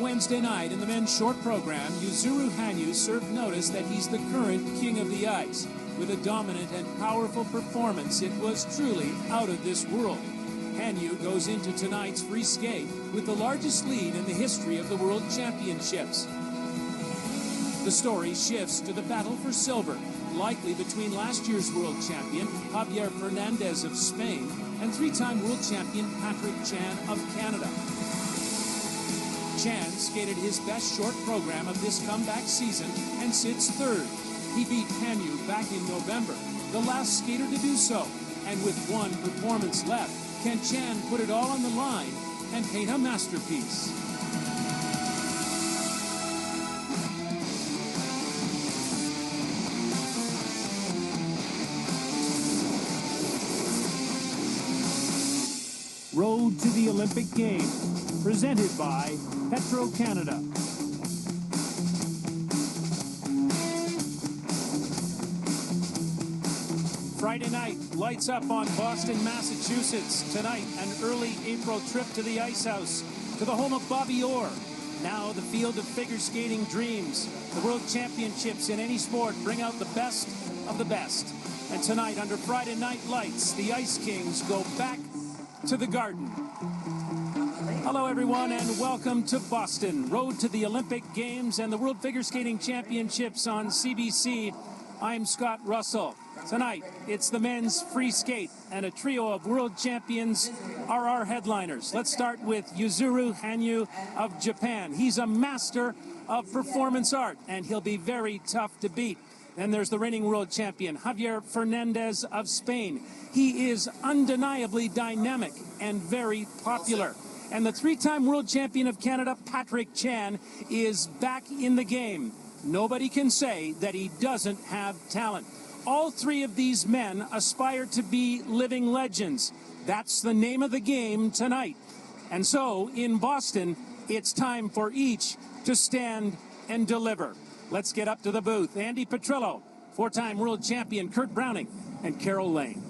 Wednesday night in the men's short program, Yuzuru Hanyu served notice that he's the current king of the ice. With a dominant and powerful performance, it was truly out of this world. Hanyu goes into tonight's free skate with the largest lead in the history of the World Championships. The story shifts to the battle for silver, likely between last year's world champion Javier Fernandez of Spain and three-time world champion Patrick Chan of Canada. Chan skated his best short program of this comeback season and sits third. He beat Hanyu back in November, the last skater to do so. And with one performance left, can Chan put it all on the line and paint a masterpiece? Road to the Olympic Games, presented by Petro-Canada. Friday night, lights up on Boston, Massachusetts. Tonight, an early April trip to the Ice House, to the home of Bobby Orr. Now, the field of figure skating dreams. The World Championships in any sport bring out the best of the best. And tonight, under Friday night lights, the Ice Kings go back to the Garden. Hello, everyone, and welcome to Boston. Road to the Olympic Games and the World Figure Skating Championships on CBC. I'm Scott Russell. Tonight, it's the men's free skate, and a trio of world champions are our headliners. Let's start with Yuzuru Hanyu of Japan. He's a master of performance art, and he'll be very tough to beat. Then there's the reigning world champion, Javier Fernandez of Spain. He is undeniably dynamic and very popular. And the three-time world champion of Canada, Patrick Chan, is back in the game. Nobody can say that he doesn't have talent. All three of these men aspire to be living legends. That's the name of the game tonight. And so, in Boston, it's time for each to stand and deliver. Let's get up to the booth. Andy Petrillo, four-time world champion Kurt Browning, and Carol Lane.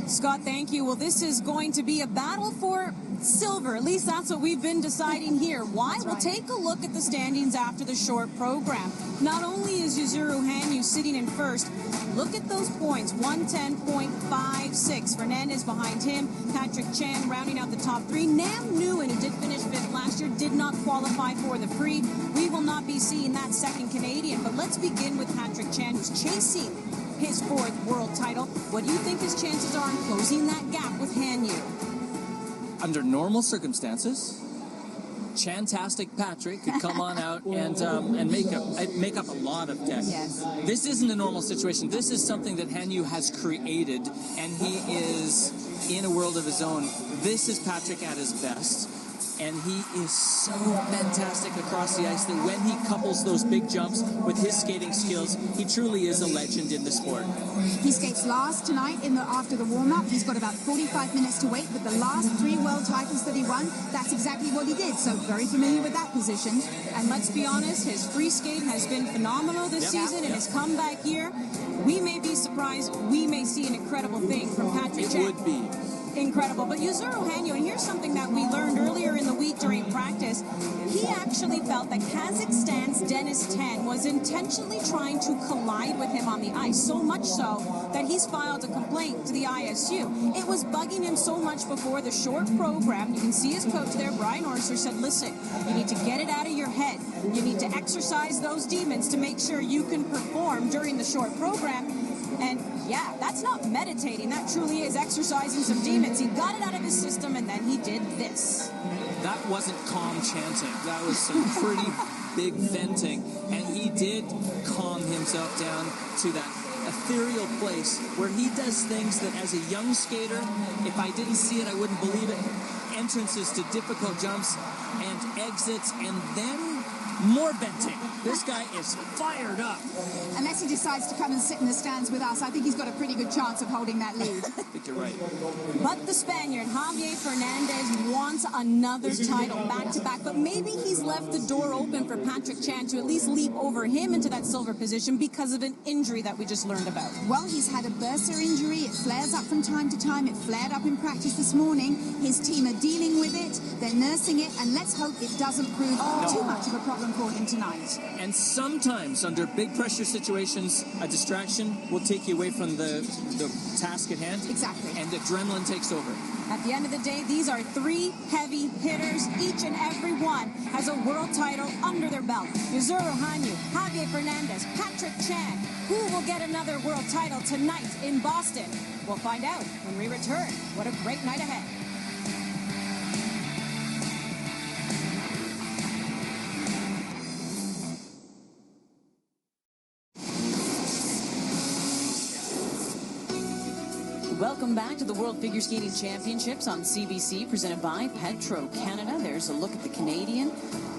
Scott, thank you. Well, this is going to be a battle for silver. At least that's what we've been deciding here. Why? We'll take a look at the standings after the short program. Not only is Yuzuru Hanyu sitting in first, look at those points, 110.56. Fernandez behind him, Patrick Chan rounding out the top three. Nam Nguyen, who did finish fifth last year, did not qualify for the free. We will not be seeing that second Canadian, but let's begin with Patrick Chan, who's chasing his fourth world title. What do you think his chances are in closing that gap with Hanyu? Under normal circumstances, Chantastic Patrick could come on out and make up a lot of deck. Yes. This isn't a normal situation. This is something that Hanyu has created, and he is in a world of his own. This is Patrick at his best. And he is so fantastic across the ice that when he couples those big jumps with his skating skills, he truly is a legend in the sport. He skates last tonight after the warm-up. He's got about 45 minutes to wait, but the last three world titles that he won, that's exactly what he did. So very familiar with that position. And let's be honest, his free skate has been phenomenal this season in his comeback year. We may be surprised. We may see an incredible thing from Patrick Chan. It would be. Incredible. But Yuzuru Hanyu, and here's something that we learned earlier in the week during practice, he actually felt that Kazakhstan's Denis Ten was intentionally trying to collide with him on the ice, so much so that he's filed a complaint to the ISU. It was bugging him so much before the short program. You can see his coach there, Brian Orser, said, listen, you need to get it out of your head. You need to exercise those demons to make sure you can perform during the short program. And yeah, that's not meditating. That truly is exercising some demons. He got it out of his system, and then he did this. That wasn't calm chanting. That was some pretty big venting. And he did calm himself down to that ethereal place where he does things that as a young skater, if I didn't see it, I wouldn't believe it. Entrances to difficult jumps and exits, and then more venting. This guy is fired up. Unless he decides to come and sit in the stands with us, I think he's got a pretty good chance of holding that lead. I think you're right. But the Spaniard, Javier Fernandez, wants another title back-to-back, but maybe he's left the door open for Patrick Chan to at least leap over him into that silver position because of an injury that we just learned about. Well, he's had a bursa injury. It flares up from time to time. It flared up in practice this morning. His team are dealing with it. They're nursing it, and let's hope it doesn't prove too much of a problem for him tonight. And sometimes, under big pressure situations, a distraction will take you away from the task at hand. Exactly. And adrenaline takes over. At the end of the day, these are three heavy hitters. Each and every one has a world title under their belt. Yuzuru Hanyu, Javier Fernandez, Patrick Chan. Who will get another world title tonight in Boston? We'll find out when we return. What a great night ahead. Welcome back to the World Figure Skating Championships on CBC, presented by Petro Canada. There's a look at the Canadian,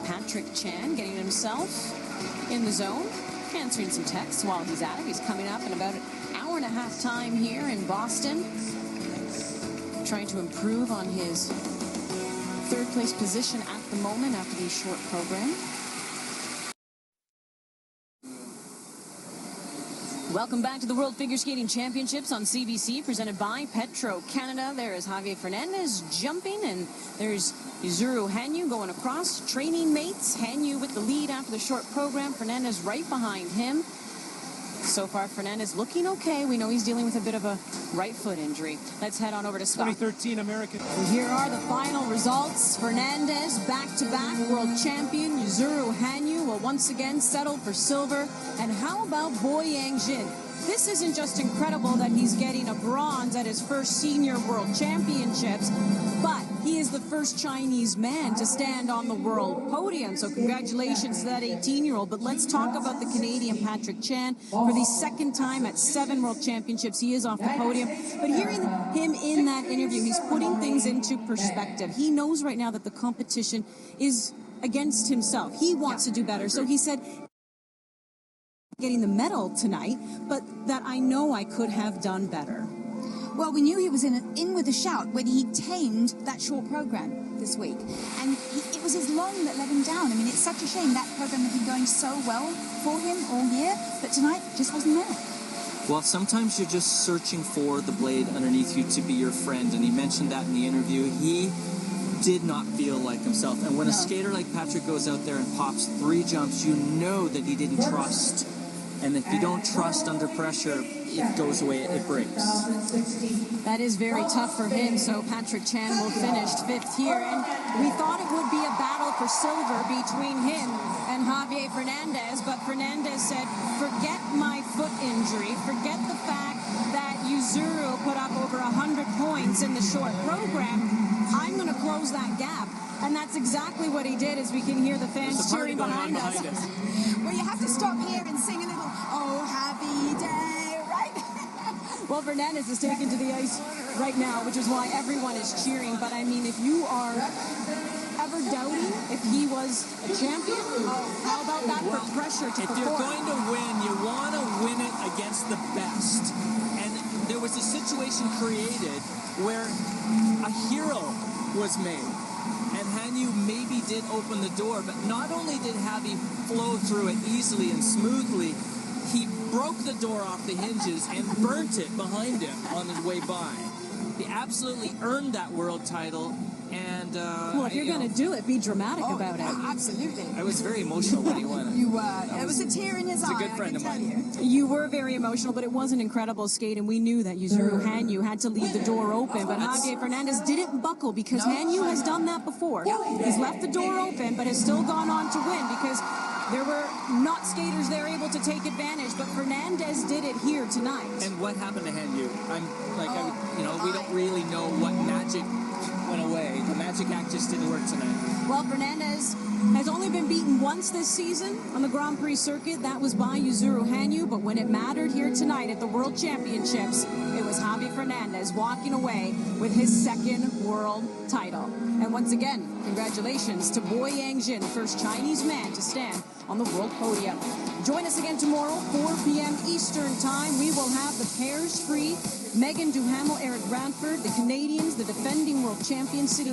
Patrick Chan, getting himself in the zone, answering some texts while he's at it. He's coming up in about an hour and a half time here in Boston, trying to improve on his third place position at the moment after the short program. Welcome back to the World Figure Skating Championships on CBC, presented by Petro Canada. There is Javier Fernandez jumping, and there's Yuzuru Hanyu going across. Training mates, Hanyu with the lead after the short program. Fernandez right behind him. So far, Fernandez looking okay. We know he's dealing with a bit of a right foot injury. Let's head on over to Scott. 2013 American. And here are the final results. Fernandez, back-to-back world champion. Yuzuru Hanyu will once again settle for silver. And how about Boyang Jin? This isn't just incredible that he's getting a bronze at his first senior world championships, but he is the first Chinese man to stand on the world podium. So congratulations to that 18-year-old. But let's talk about the Canadian Patrick Chan. For the second time at 7 world championships, he is off the podium. But hearing him in that interview, he's putting things into perspective. He knows right now that the competition is against himself. He wants to do better. So he said, getting the medal tonight, but that I know I could have done better. Well, we knew he was in with a shout when he tamed that short program this week. And it was his long that let him down. I mean, it's such a shame. That program had been going so well for him all year, but tonight just wasn't there. Well, sometimes you're just searching for the blade underneath you to be your friend, and he mentioned that in the interview. He did not feel like himself. And when a skater like Patrick goes out there and pops 3 jumps, you know that he didn't trust. And if you don't trust under pressure, it goes away, it breaks. That is very tough for him, so Patrick Chan will finish 5th here. And we thought it would be a battle for silver between him and Javier Fernandez, but Fernandez said, forget my foot injury, forget the fact that Yuzuru put up over 100 points in the short program. I'm going to close that gap. And that's exactly what he did, as we can hear the fans cheering behind us. Well, you have to stop here and sing a little, oh, happy day, right? Well, Fernandez is taken to the ice right now, which is why everyone is cheering. But, I mean, if you are ever doubting if he was a champion, how about that for pressure to perform? If you're going to win, you want to win it against the best. And there was a situation created where a hero was made. And Hanyu maybe did open the door, but not only did Javi flow through it easily and smoothly, he broke the door off the hinges and burnt it behind him on his way by. He absolutely earned that world title. And well, if you're going to do it, be dramatic about it. Absolutely. I was very emotional when he won it. You were. There was a tear in his eye. He's a good friend of mine. You were very emotional, but it was an incredible skate, and we knew that Yuzuru Hanyu had to leave the door open, but Javier Fernandez didn't buckle because Hanyu has done that before. He's left the door open, but has still gone on to win because there were not skaters there able to take advantage, but Fernandez did it here tonight. And what happened to Hanyu? We don't really know what magic went away. The magic act just didn't work tonight. Well, Fernandez has only been beaten once this season on the Grand Prix circuit. That was by Yuzuru Hanyu, but when it mattered here tonight at the World Championships, it was Javi Fernandez walking away with his second world title. And once again, congratulations to Boy Yangjin, the first Chinese man to stand on the world podium. Join us again tomorrow, 4 p.m. Eastern Time. We will have the pairs free. Megan Duhamel, Eric Radford, the Canadians, the defending world champion, City